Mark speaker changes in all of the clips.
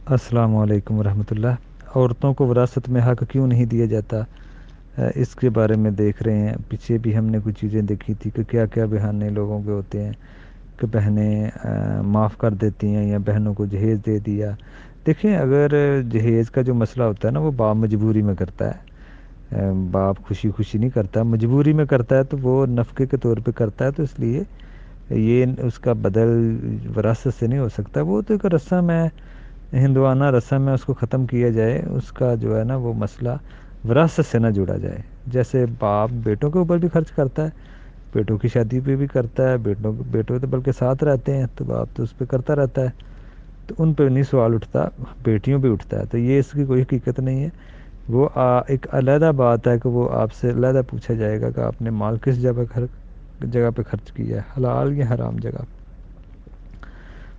Speaker 1: السلام علیکم ورحمۃ اللہ۔ عورتوں کو وراثت میں حق کیوں نہیں دیا جاتا، اس کے بارے میں دیکھ رہے ہیں۔ پیچھے بھی ہم نے کچھ چیزیں دیکھی تھی کہ کیا کیا بہانے لوگوں کے ہوتے ہیں کہ بہنیں معاف کر دیتی ہیں یا بہنوں کو جہیز دے دیا۔ دیکھیں، اگر جہیز کا جو مسئلہ ہوتا ہے نا، وہ باپ مجبوری میں کرتا ہے، باپ خوشی خوشی نہیں کرتا، مجبوری میں کرتا ہے، تو وہ نفقے کے طور پہ کرتا ہے، تو اس لیے یہ اس کا بدل وراثت سے نہیں ہو سکتا۔ وہ تو ایک رسم ہے، ہندوانہ رسم ہے، اس کو ختم کیا جائے، اس کا جو ہے نا وہ مسئلہ وراثت سے نہ جڑا جائے۔ جیسے باپ بیٹوں کے اوپر بھی خرچ کرتا ہے، بیٹوں کی شادی پہ بھی کرتا ہے، بیٹوں تو بلکہ ساتھ رہتے ہیں تو باپ تو اس پہ کرتا رہتا ہے، تو ان پہ نہیں سوال اٹھتا، بیٹیوں پہ اٹھتا ہے۔ تو یہ اس کی کوئی حقیقت نہیں ہے، وہ ایک علیحدہ بات ہے کہ وہ آپ سے علیحدہ پوچھا جائے گا کہ آپ نے مال کس جگہ پہ خرچ کیا ہے، حلال یا حرام جگہ پہ۔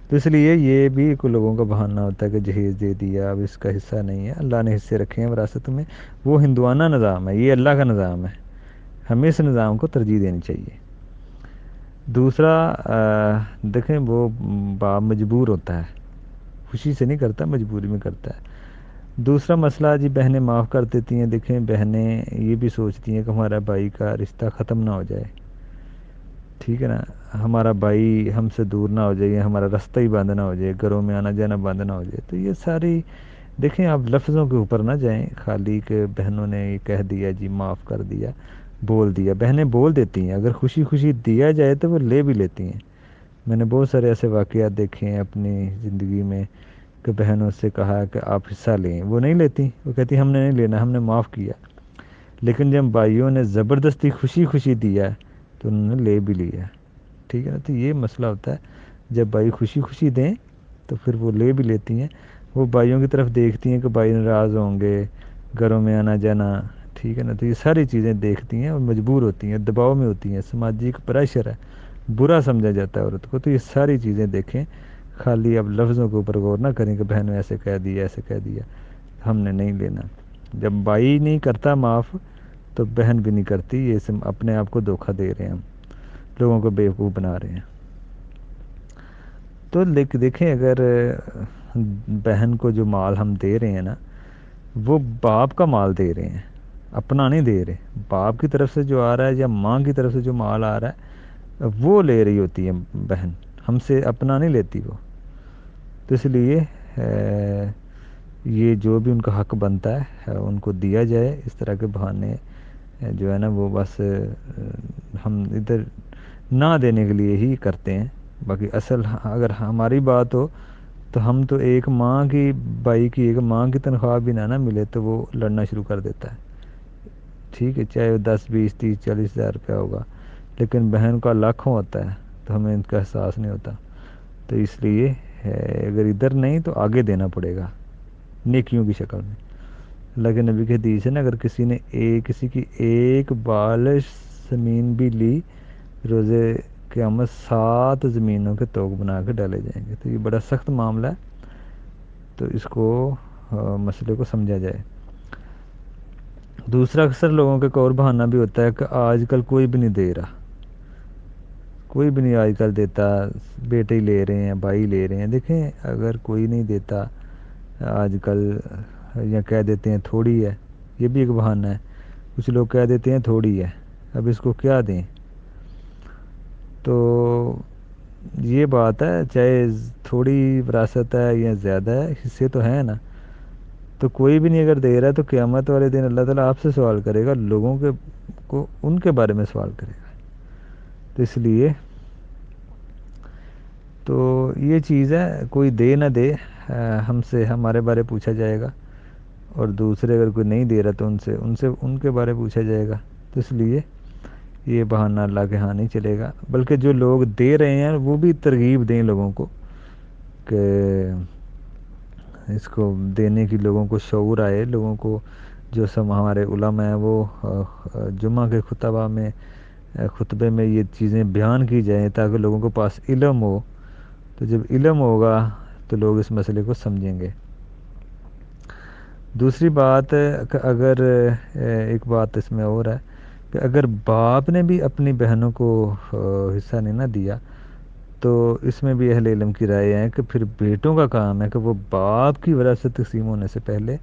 Speaker 1: تو اس لیے یہ بھی کوئی لوگوں کا بہانہ ہوتا ہے کہ جہیز دے دیا، اب اس کا حصہ نہیں ہے، اللہ نے حصے رکھے ہیں وراثت میں، وہ ہندوانہ نظام ہے، یہ اللہ کا نظام ہے، ہمیں اس نظام کو ترجیح دینی چاہیے۔ دوسرا، دیکھیں، وہ باپ مجبور ہوتا ہے، خوشی سے نہیں کرتا، مجبوری میں کرتا ہے۔ دوسرا مسئلہ جی، بہنیں معاف کر دیتی ہیں۔ دیکھیں، بہنیں یہ بھی سوچتی ہیں کہ ہمارا بھائی کا رشتہ ختم نہ ہو جائے، ٹھیک ہے نا، ہمارا بھائی ہم سے دور نہ ہو جائے، یا ہمارا رستہ ہی بند نہ ہو جائے، گھروں میں آنا جانا بند نہ ہو جائے۔ تو یہ ساری، دیکھیں، آپ لفظوں کے اوپر نہ جائیں، خالی کہ بہنوں نے یہ کہہ دیا جی معاف کر دیا، بول دیا۔ بہنیں بول دیتی ہیں، اگر خوشی خوشی دیا جائے تو وہ لے بھی لیتی ہیں۔ میں نے بہت سارے ایسے واقعات دیکھے ہیں اپنی زندگی میں کہ بہنوں سے کہا کہ آپ حصہ لیں، وہ نہیں لیتی، وہ کہتی ہم نے نہیں لینا، ہم نے معاف کیا۔ لیکن جب بھائیوں نے زبردستی خوشی خوشی دیا تو انہوں نے لے بھی لیا، ٹھیک ہے نا۔ تو یہ مسئلہ ہوتا ہے، جب بھائی خوشی خوشی دیں تو پھر وہ لے بھی لیتی ہیں، وہ بھائیوں کی طرف دیکھتی ہیں کہ بھائی ناراض ہوں گے، گھروں میں آنا جانا، ٹھیک ہے نا۔ تو یہ ساری چیزیں دیکھتی ہیں اور مجبور ہوتی ہیں، دباؤ میں ہوتی ہیں، سماجی ایک پریشر ہے، برا سمجھا جاتا ہے عورت کو۔ تو یہ ساری چیزیں دیکھیں، خالی اب لفظوں کے اوپر غور نہ کریں کہ بہن نے ایسے کہہ دیا، ایسے کہہ دیا، ہم نے نہیں لینا۔ جب بھائی نہیں کرتا معاف تو بہن بھی نہیں کرتی، یہ اپنے آپ کو دھوکہ دے رہے ہیں، ہم لوگوں کو بیوقوف بنا رہے ہیں۔ تو دیکھیں، اگر بہن کو جو مال ہم دے رہے ہیں نا، وہ باپ کا مال دے رہے ہیں، اپنا نہیں دے رہے۔ باپ کی طرف سے جو آ رہا ہے یا ماں کی طرف سے جو مال آ رہا ہے وہ لے رہی ہوتی ہے بہن، ہم سے اپنا نہیں لیتی وہ۔ تو اس لیے یہ جو بھی ان کا حق بنتا ہے ان کو دیا جائے۔ اس طرح کے بہانے جو ہے نا وہ بس ہم ادھر نہ دینے کے لیے ہی کرتے ہیں۔ باقی اصل اگر ہماری بات ہو تو ہم تو ایک ماں کی، بھائی کی ایک ماں کی تنخواہ بھی نہ ملے تو وہ لڑنا شروع کر دیتا ہے، ٹھیک ہے، چاہے وہ 10 20 30 40 ہزار روپیہ ہوگا، لیکن بہن کا لاکھوں ہوتا ہے تو ہمیں ان کا احساس نہیں ہوتا۔ تو اس لیے اگر ادھر نہیں تو آگے دینا پڑے گا نیکیوں کی شکل میں۔ اللہ کے نبی کے حدیث ہے نا، اگر کسی نے کسی کی ایک بالش زمین بھی لی، روزے قیامت 7 زمینوں کے توق بنا کے ڈالے جائیں گے۔ تو یہ بڑا سخت معاملہ ہے، تو اس کو مسئلے کو سمجھا جائے۔ دوسرا، اکثر لوگوں کا ایک اور بہانہ بھی ہوتا ہے کہ آج کل کوئی بھی نہیں دے رہا، کوئی بھی نہیں آج کل دیتا، بیٹے ہی لے رہے ہیں، بھائی لے رہے ہیں۔ دیکھیں، اگر کوئی نہیں دیتا آج کل، یا کہہ دیتے ہیں تھوڑی ہے، یہ بھی ایک بہانہ ہے۔ کچھ لوگ کہہ دیتے ہیں تھوڑی ہے، اب اس کو کیا دیں۔ تو یہ بات ہے، چاہے تھوڑی وراثت ہے یا زیادہ ہے، حصے تو ہیں نا۔ تو کوئی بھی نہیں اگر دے رہا ہے تو قیامت والے دن اللہ تعالیٰ آپ سے سوال کرے گا، لوگوں کو ان کے بارے میں سوال کرے گا۔ تو اس لیے تو یہ چیز ہے، کوئی دے نہ دے، ہم سے ہمارے بارے پوچھا جائے گا، اور دوسرے اگر کوئی نہیں دے رہا تو ان کے بارے پوچھا جائے گا۔ تو اس لیے یہ بہانہ اللہ کے ہاں نہیں چلے گا، بلکہ جو لوگ دے رہے ہیں وہ بھی ترغیب دیں لوگوں کو کہ اس کو دینے کی، لوگوں کو شعور آئے، لوگوں کو جو سب ہمارے علماء ہیں وہ جمعہ کے خطبے میں یہ چیزیں بیان کی جائیں تاکہ لوگوں کے پاس علم ہو۔ تو جب علم ہوگا تو لوگ اس مسئلے کو سمجھیں گے۔ دوسری بات کہ اگر ایک بات اس میں اور ہے کہ اگر باپ نے بھی اپنی بہنوں کو حصہ نہیں نہ دیا تو اس میں بھی اہل علم کی رائے ہے کہ پھر بیٹوں کا کام ہے کہ وہ باپ کی وراثت تقسیم ہونے سے پہلے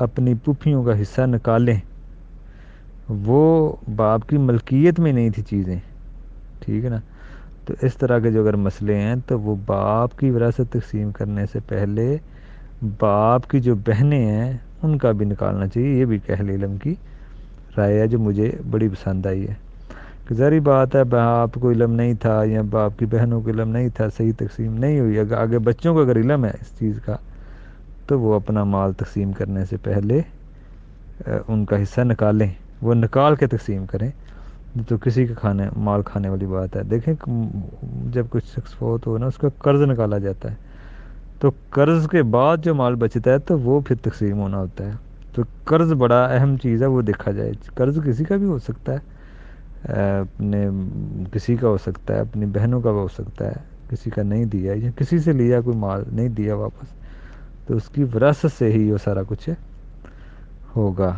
Speaker 1: اپنی پھوپھیوں کا حصہ نکالیں. وہ باپ کی ملکیت میں نہیں تھی چیزیں، ٹھیک ہے نا. تو اس طرح کے جو اگر مسئلے ہیں تو وہ باپ کی وراثت تقسیم کرنے سے پہلے باپ کی جو بہنیں ہیں ان کا بھی نکالنا چاہیے. یہ بھی اہل علم کی رائے ہے جو مجھے بڑی پسند آئی ہے. کہ ظاہری بات ہے باپ کو علم نہیں تھا یا باپ کی بہنوں کو علم نہیں تھا، صحیح تقسیم نہیں ہوئی، اگر آگے بچوں کو اگر علم ہے اس چیز کا تو وہ اپنا مال تقسیم کرنے سے پہلے ان کا حصہ نکالیں، وہ نکال کے تقسیم کریں. تو کسی کے مال کھانے والی بات ہے. دیکھیں جب کچھ شخص فوت ہو نا اس کا قرض نکالا جاتا ہے، تو قرض کے بعد جو مال بچتا ہے تو وہ پھر تقسیم ہونا ہوتا ہے. تو قرض بڑا اہم چیز ہے، وہ دیکھا جائے. قرض کسی کا بھی ہو سکتا ہے، اپنے کسی کا ہو سکتا ہے، اپنی بہنوں کا بھی ہو سکتا ہے، کسی کا نہیں دیا یا کسی سے لیا کوئی مال نہیں دیا واپس، تو اس کی وراثت سے ہی وہ سارا کچھ ہوگا.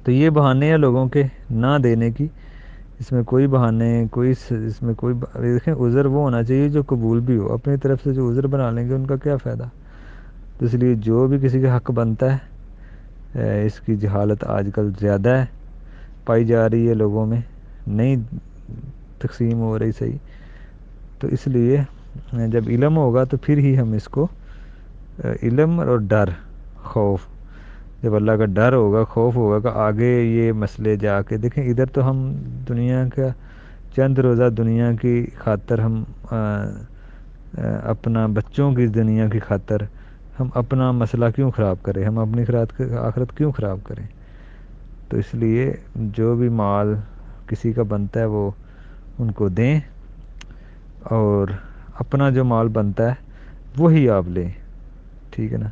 Speaker 1: تو یہ بہانے ہیں لوگوں کے نہ دینے کی، اس میں کوئی بہانے اس میں کوئی دیکھیں عذر وہ ہونا چاہیے جو قبول بھی ہو. اپنی طرف سے جو عذر بنا لیں گے ان کا کیا فائدہ. تو اس لیے جو بھی کسی کا حق بنتا ہے، اس کی جہالت آج کل زیادہ ہے، پائی جا رہی ہے لوگوں میں، نہیں تقسیم ہو رہی صحیح. تو اس لیے جب علم ہوگا تو پھر ہی ہم اس کو علم اور ڈر، خوف، جب اللہ کا ڈر ہوگا، خوف ہوگا کہ آگے یہ مسئلے جا کے دیکھیں. ادھر تو ہم دنیا کا چند روزہ دنیا کی خاطر ہم اپنا بچوں کی دنیا کی خاطر ہم اپنا مسئلہ کیوں خراب کریں، ہم اپنی آخرت کیوں خراب کریں. تو اس لیے جو بھی مال کسی کا بنتا ہے وہ ان کو دیں، اور اپنا جو مال بنتا ہے وہی آپ لیں. ٹھیک ہے نا.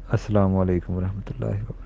Speaker 1: السلام علیکم ورحمۃ اللہ وبرکاتہ.